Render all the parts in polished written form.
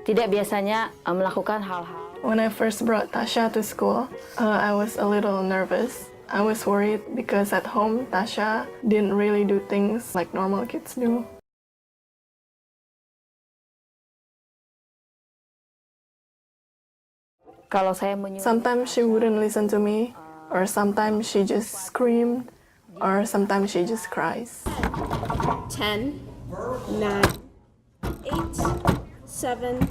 tidak biasanya melakukan hal-hal. When I first brought Tasha to school, I was a little nervous. I was worried because at home, Tasha didn't really do things like normal kids do. Kalau saya menyuruh, Sometimes she wouldn't listen to me, or sometimes she just screamed, or sometimes she just cries. 10, 9, 8, 7,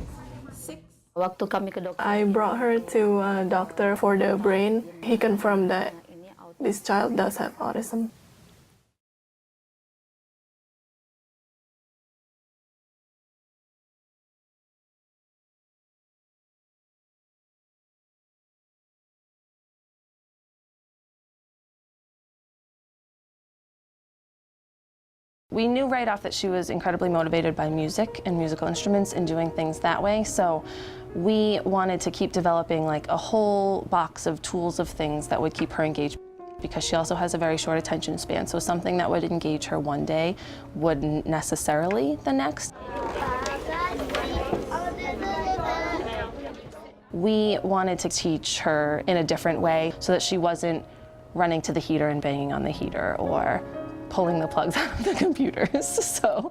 6. waktu kami ke dokter, I brought her to a doctor for the brain. He confirmed that this child does have autism. We knew right off that she was incredibly motivated by music and musical instruments and doing things that way, so we wanted to keep developing like a whole box of tools of things that would keep her engaged, because she also has a very short attention span, so something that would engage her one day wouldn't necessarily the next. We wanted to teach her in a different way so that she wasn't running to the heater and banging on the heater or pulling the plugs out of the computers. So.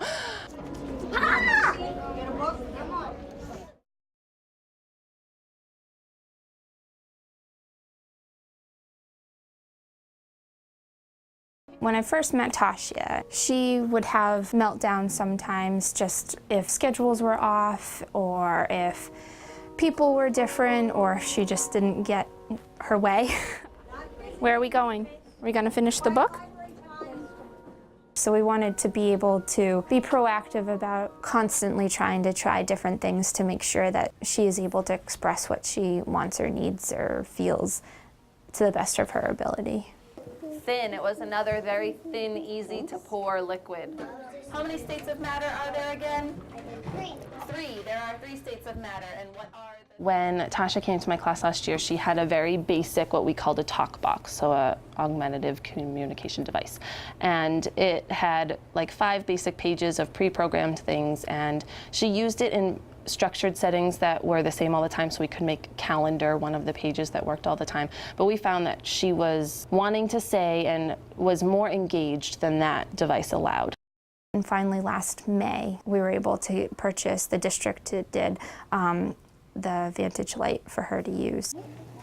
When I first met Tasha, she would have meltdowns sometimes just if schedules were off or if people were different or if she just didn't get her way. Where are we going? Are we going to finish the book? So we wanted to be able to be proactive about constantly trying to try different things to make sure that she is able to express what she wants or needs or feels to the best of her ability. Thin. It was another very thin, easy to pour liquid. How many states of matter are there again? Three. There are 3 states of matter. And what are the... When Tasha came to my class last year, she had a very basic, what we called a talk box, so a augmentative communication device. And it had like 5 basic pages of pre-programmed things, and she used it in structured settings that were the same all the time, so we could make calendar one of the pages that worked all the time. But we found that she was wanting to say and was more engaged than that device allowed. And finally, last May, we were able to purchase, the district did, the Vantage Light for her to use.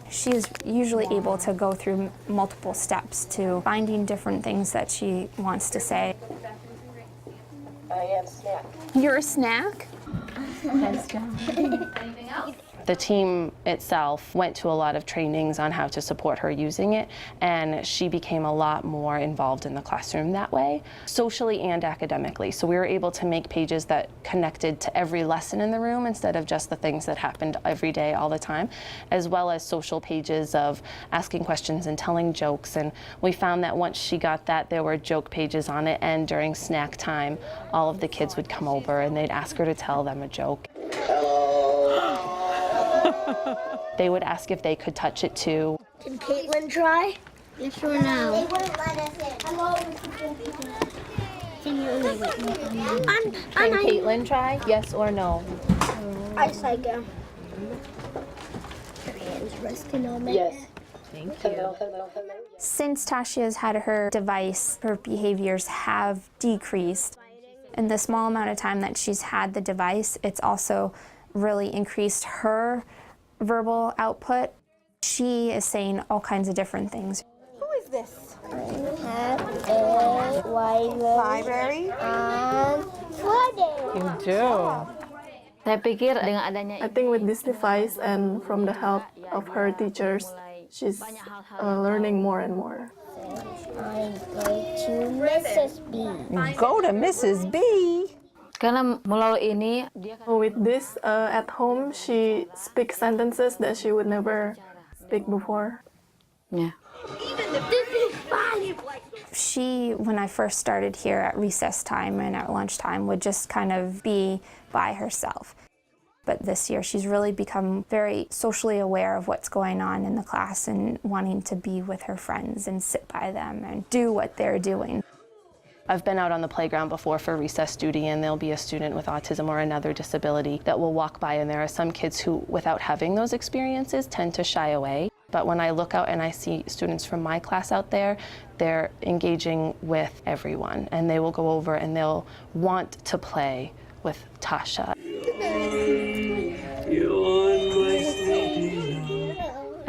She is usually able to go through multiple steps to finding different things that she wants to say. I am snack. You're a snack? Anything else? The team itself went to a lot of trainings on how to support her using it, and she became a lot more involved in the classroom that way, socially and academically. So we were able to make pages that connected to every lesson in the room instead of just the things that happened every day all the time, as well as social pages of asking questions and telling jokes. And we found that once she got that, there were joke pages on it, and during snack time, all of the kids would come over and they'd ask her to tell them a joke. They would ask if they could touch it too. Can Caitlin try? Yes or no? They wouldn't let us in. Can Caitlin try? Yes or no? I psycho. Her hands resting on me. Yes. Thank you. Since Tasha has had her device, her behaviors have decreased. In the small amount of time that she's had the device, it's also really increased her verbal output. She is saying all kinds of different things. Who is this? Have a library on Friday. You do. Saya pikir dengan adanya I think with this device and from the help of her teachers, she's learning more and more. I'm going to Mrs. B. Go to Mrs. B. karena melalui ini dia kan With this, at home, she speaks sentences that she would never speak before. ya. This is fun. She, when I first started here at recess time and at lunchtime, would just kind of be by herself. But this year, she's really become very socially aware of what's going on in the class and wanting to be with her friends and sit by them and do what they're doing. I've been out on the playground before for recess duty, and there'll be a student with autism or another disability that will walk by, and there are some kids who, without having those experiences, tend to shy away. But when I look out and I see students from my class out there, they're engaging with everyone, and they will go over and they'll want to play with Tasha.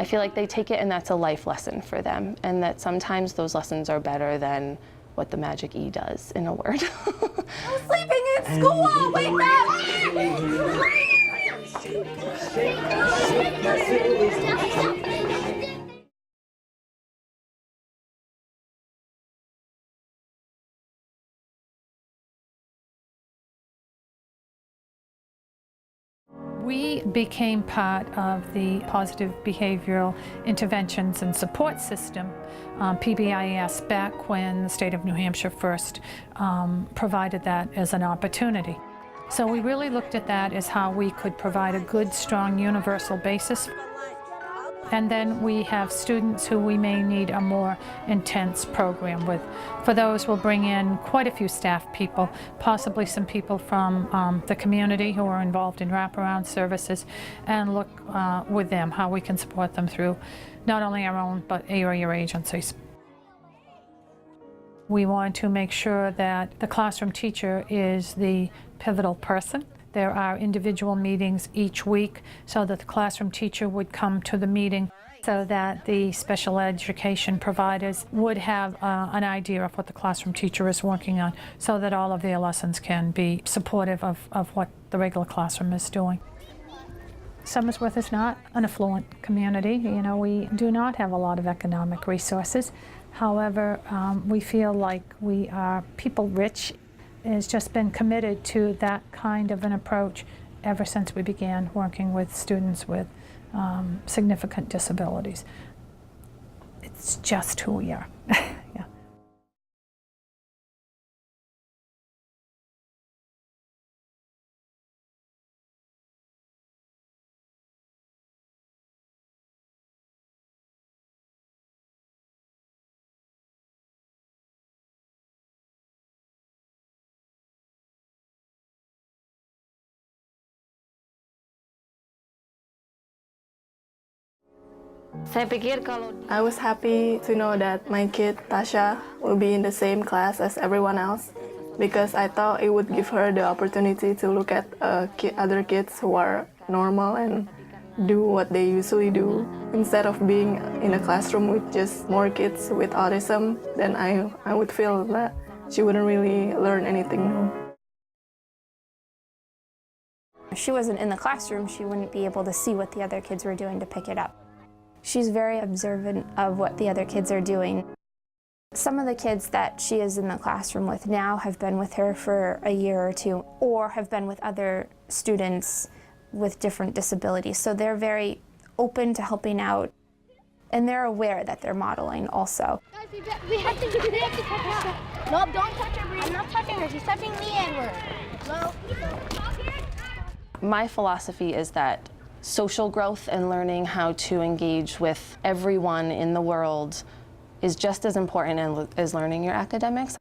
I feel like they take it and that's a life lesson for them, and that sometimes those lessons are better than what the magic E does in a word. I'm sleeping in school! Wake up! We became part of the Positive Behavioral Interventions and Support System, PBIS, back when the state of New Hampshire first provided that as an opportunity. So we really looked at that as how we could provide a good, strong, universal basis. And then we have students who we may need a more intense program with. For those, we'll bring in quite a few staff people, possibly some people from the community who are involved in wraparound services, and look with them how we can support them through not only our own but area agencies. We want to make sure that the classroom teacher is the pivotal person. There are individual meetings each week so that the classroom teacher would come to the meeting so that the special education providers would have an idea of what the classroom teacher is working on, so that all of their lessons can be supportive of what the regular classroom is doing. Somersworth is not an affluent community. You know, we do not have a lot of economic resources. However, we feel like we are people rich. Has just been committed to that kind of an approach ever since we began working with students with significant disabilities. It's just who we are. Yeah. Saya pikir kalau I was happy to know that my kid, Tasha, will be in the same class as everyone else, because I thought it would give her the opportunity to look at other kids who are normal and do what they usually do. Instead of being in a classroom with just more kids with autism, then I would feel that she wouldn't really learn anything new. If she wasn't in the classroom, she wouldn't be able to see what the other kids were doing to pick it up. She's very observant of what the other kids are doing. Some of the kids that she is in the classroom with now have been with her for a year or two, or have been with other students with different disabilities. So they're very open to helping out, and they're aware that they're modeling also. Guys, we have to touch her. No, don't touch her, Bree. I'm not touching her. She's touching me, Edward. No. My philosophy is that social growth and learning how to engage with everyone in the world is just as important as learning your academics.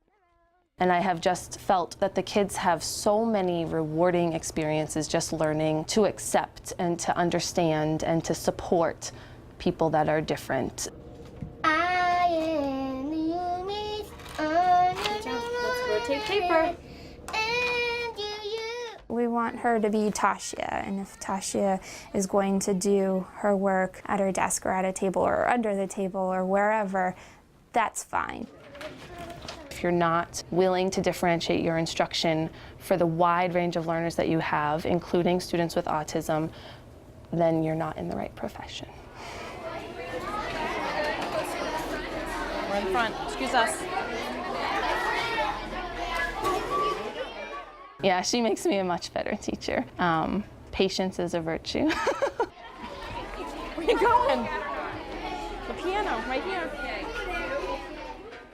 And I have just felt that the kids have so many rewarding experiences just learning to accept and to understand and to support people that are different. I am the unique. Let's rotate paper. We want her to be Tasha, and if Tasha is going to do her work at her desk or at a table or under the table or wherever, that's fine. If you're not willing to differentiate your instruction for the wide range of learners that you have, including students with autism, then you're not in the right profession. We're in front. Excuse us. Yeah, she makes me a much better teacher. Patience is a virtue. Where you going? The piano, right here.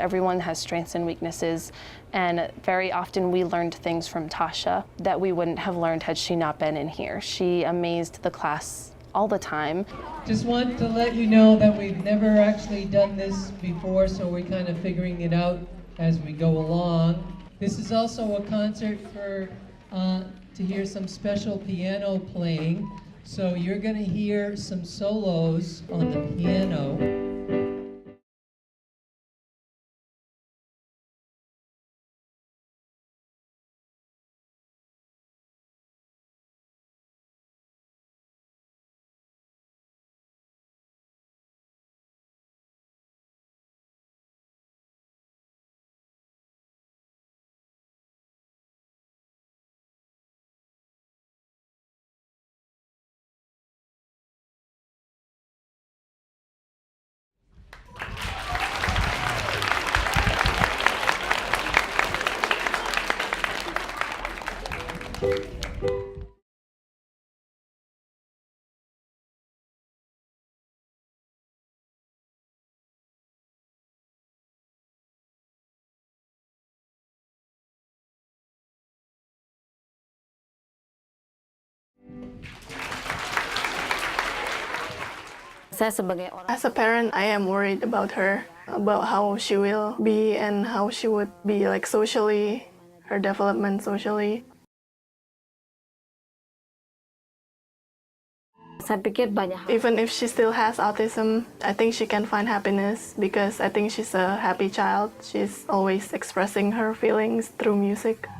Everyone has strengths and weaknesses, and very often we learned things from Tasha that we wouldn't have learned had she not been in here. She amazed the class all the time. Just want to let you know that we've never actually done this before, so we're kind of figuring it out as we go along. This is also a concert for to hear some special piano playing. So you're going to hear some solos on the piano. Saya sebagai orang As a parent, I am worried about her, about how she will be and how she would be like socially, her development socially. saya pikir banyak hal. Even if she still has autism, I think she can find happiness because I think she's a happy child. She's always expressing her feelings through music.